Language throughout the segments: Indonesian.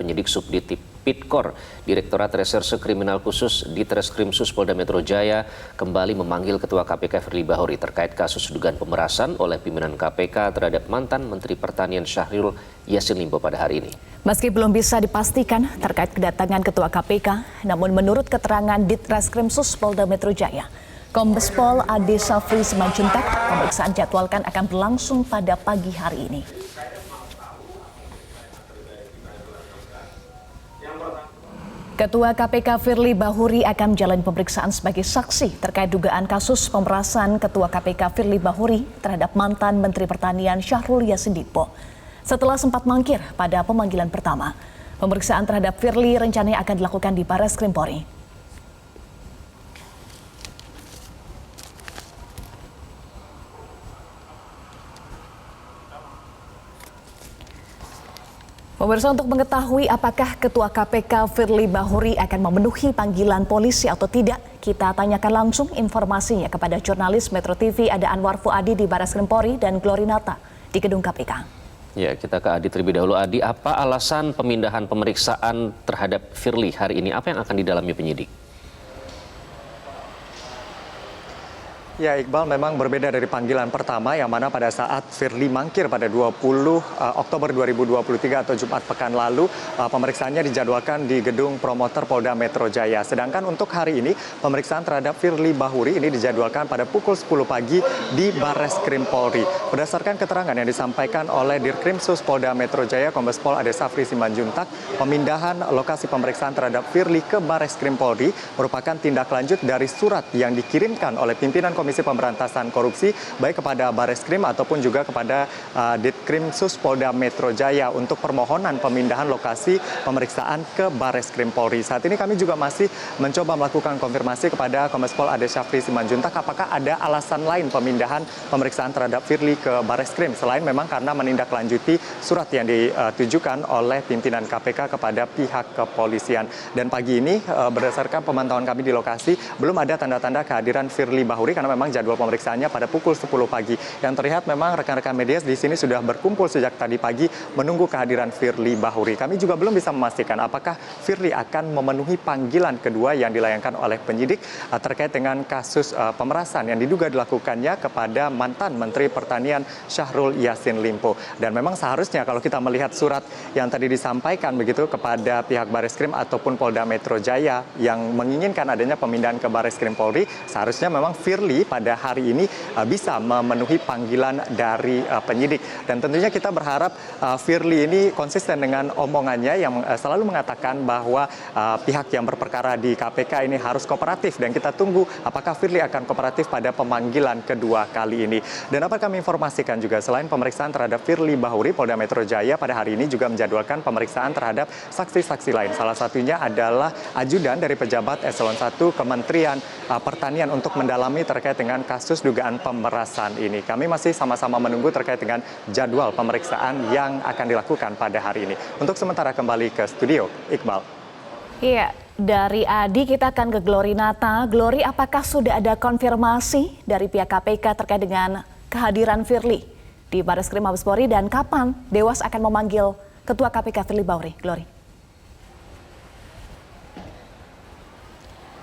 penyidik Subdit Tipikor Direktorat Reserse Kriminal Khusus Ditreskrimsus Polda Metro Jaya kembali memanggil Ketua KPK Firly Bahuri terkait kasus dugaan pemerasan oleh pimpinan KPK terhadap mantan Menteri Pertanian Syahrul Yassin Limpo pada hari ini. Meski belum bisa dipastikan terkait kedatangan Ketua KPK, namun menurut keterangan Ditreskrimsus Polda Metro Jaya, Kombes Pol Ade Safri Simanjuntak, pemeriksaan jadwalkan akan berlangsung pada pagi hari ini. Ketua KPK Firly Bahuri akan menjalani pemeriksaan sebagai saksi terkait dugaan kasus pemerasan Ketua KPK Firly Bahuri terhadap mantan Menteri Pertanian Syahrul Yassin Limpo. Setelah sempat mangkir pada pemanggilan pertama, pemeriksaan terhadap Firly rencananya akan dilakukan di Barreskrim Polri. Pemirsa, untuk mengetahui apakah Ketua KPK Firly Bahuri akan memenuhi panggilan polisi atau tidak, kita tanyakan langsung informasinya kepada jurnalis Metro TV ada Anwar Fuadi di Barreskrim Polri dan Glorinata di gedung KPK. Ya, kita ke Adi terlebih dahulu. Adi, apa alasan pemindahan pemeriksaan terhadap Firly hari ini? Apa yang akan didalami penyidik? Ya, Iqbal, memang berbeda dari panggilan pertama yang mana pada saat Firly mangkir pada 20 Oktober 2023 atau Jumat pekan lalu, pemeriksaannya dijadwalkan di gedung promoter Polda Metro Jaya. Sedangkan untuk hari ini, pemeriksaan terhadap Firly Bahuri ini dijadwalkan pada pukul 10 pagi di Barreskrim Polri. Berdasarkan keterangan yang disampaikan oleh Dirkrimsus Polda Metro Jaya, Kombes Pol Ade Safri Simanjuntak, pemindahan lokasi pemeriksaan terhadap Firly ke Barreskrim Polri merupakan tindak lanjut dari surat yang dikirimkan oleh pimpinan Komisi Pemberantasan Korupsi baik kepada Barreskrim ataupun juga kepada Ditkrimsus Polda Metro Jaya untuk permohonan pemindahan lokasi pemeriksaan ke Barreskrim Polri. Saat ini kami juga masih mencoba melakukan konfirmasi kepada Kombes Pol Ade Safri Simanjuntak apakah ada alasan lain pemindahan pemeriksaan terhadap Firly ke Barreskrim selain memang karena menindaklanjuti surat yang ditujukan oleh pimpinan KPK kepada pihak kepolisian. Dan pagi ini berdasarkan pemantauan kami di lokasi belum ada tanda-tanda kehadiran Firly Bahuri karena memang jadwal pemeriksaannya pada pukul 10 pagi. Yang terlihat memang rekan-rekan media di sini sudah berkumpul sejak tadi pagi menunggu kehadiran Firly Bahuri. Kami juga belum bisa memastikan apakah Firly akan memenuhi panggilan kedua yang dilayangkan oleh penyidik terkait dengan kasus pemerasan yang diduga dilakukannya kepada mantan Menteri Pertanian Syahrul Yassin Limpo. Dan memang seharusnya kalau kita melihat surat yang tadi disampaikan begitu kepada pihak Barreskrim ataupun Polda Metro Jaya yang menginginkan adanya pemindahan ke Barreskrim Polri, seharusnya memang Firly pada hari ini bisa memenuhi panggilan dari penyidik. Dan tentunya kita berharap Firly ini konsisten dengan omongannya yang selalu mengatakan bahwa pihak yang berperkara di KPK ini harus kooperatif. Dan kita tunggu apakah Firly akan kooperatif pada pemanggilan kedua kali ini. Dan dapat kami informasikan juga selain pemeriksaan terhadap Firly Bahuri, Polda Metro Jaya pada hari ini juga menjadwalkan pemeriksaan terhadap saksi-saksi lain. Salah satunya adalah ajudan dari pejabat Eselon 1 Kementerian Pertanian untuk mendalami terkait dengan kasus dugaan pemerasan ini. Kami masih sama-sama menunggu terkait dengan jadwal pemeriksaan yang akan dilakukan pada hari ini. Untuk sementara kembali ke studio, Iqbal. Iya, dari Adi kita akan ke Glorinata. Glory, apakah sudah ada konfirmasi dari pihak KPK terkait dengan kehadiran Firly di Barreskrim Mabes Polri dan kapan Dewas akan memanggil Ketua KPK Firly Bahuri? Glory.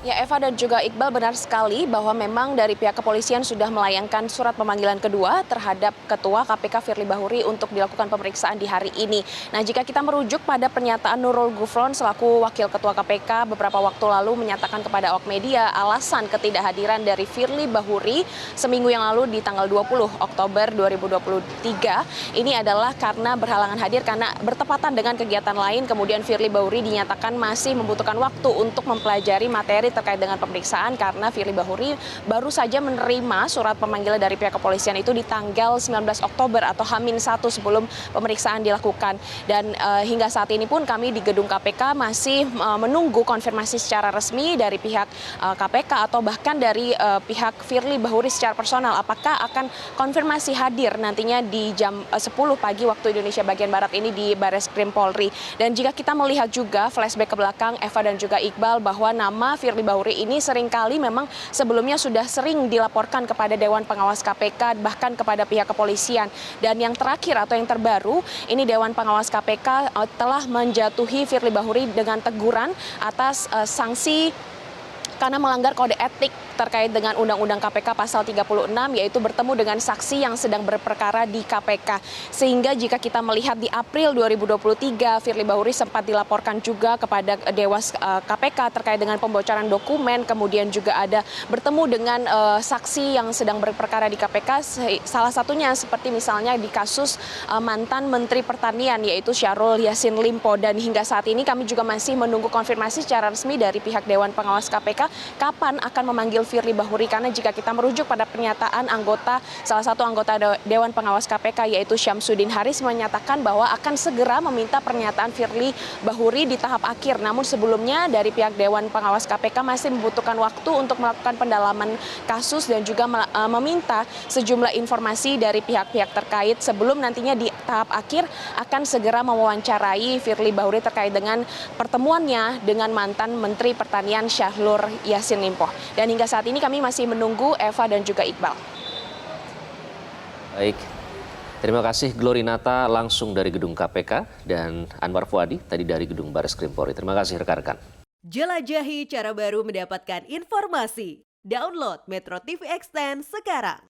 Ya, Eva dan juga Iqbal, benar sekali bahwa memang dari pihak kepolisian sudah melayangkan surat pemanggilan kedua terhadap Ketua KPK Firly Bahuri untuk dilakukan pemeriksaan di hari ini. Nah, jika kita merujuk pada pernyataan Nurul Gufron selaku Wakil Ketua KPK beberapa waktu lalu menyatakan kepada awak media alasan ketidakhadiran dari Firly Bahuri seminggu yang lalu di tanggal 20 Oktober 2023 ini adalah karena berhalangan hadir karena bertepatan dengan kegiatan lain. Kemudian Firly Bahuri dinyatakan masih membutuhkan waktu untuk mempelajari materi terkait dengan pemeriksaan karena Firly Bahuri baru saja menerima surat pemanggilan dari pihak kepolisian itu di tanggal 19 Oktober atau H-1 sebelum pemeriksaan dilakukan. Dan hingga saat ini pun kami di gedung KPK masih menunggu konfirmasi secara resmi dari pihak KPK atau bahkan dari pihak Firly Bahuri secara personal apakah akan konfirmasi hadir nantinya di jam 10 pagi waktu Indonesia bagian Barat ini di Barreskrim Polri. Dan jika kita melihat juga flashback ke belakang Eva dan juga Iqbal bahwa nama Firly Firly Bahuri ini seringkali memang sebelumnya sudah sering dilaporkan kepada Dewan Pengawas KPK, bahkan kepada pihak kepolisian. Dan yang terakhir atau yang terbaru, ini Dewan Pengawas KPK telah menjatuhi Firly Bahuri dengan teguran atas sanksi karena melanggar kode etik terkait dengan Undang-Undang KPK pasal 36, yaitu bertemu dengan saksi yang sedang berperkara di KPK. Sehingga jika kita melihat di April 2023, Firly Bahuri sempat dilaporkan juga kepada Dewas KPK terkait dengan pembocoran dokumen, kemudian juga ada bertemu dengan saksi yang sedang berperkara di KPK, salah satunya seperti misalnya di kasus mantan Menteri Pertanian, yaitu Syahrul Yassin Limpo. Dan hingga saat ini kami juga masih menunggu konfirmasi secara resmi dari pihak Dewan Pengawas KPK kapan akan memanggil Firly Bahuri, karena jika kita merujuk pada pernyataan salah satu anggota Dewan Pengawas KPK yaitu Syamsuddin Haris menyatakan bahwa akan segera meminta pernyataan Firly Bahuri di tahap akhir. Namun sebelumnya dari pihak Dewan Pengawas KPK masih membutuhkan waktu untuk melakukan pendalaman kasus dan juga meminta sejumlah informasi dari pihak-pihak terkait sebelum nantinya di tahap akhir akan segera mewawancarai Firly Bahuri terkait dengan pertemuannya dengan mantan Menteri Pertanian Syahrul Yassin Limpo. Dan hingga saat ini kami masih menunggu Eva dan juga Iqbal. Baik, terima kasih Glorinata langsung dari gedung KPK dan Anwar Fuadi tadi dari gedung Baris Krim Polri. Terima kasih rekan-rekan. Jelajahi cara baru mendapatkan informasi. Download Metro TV Extend sekarang.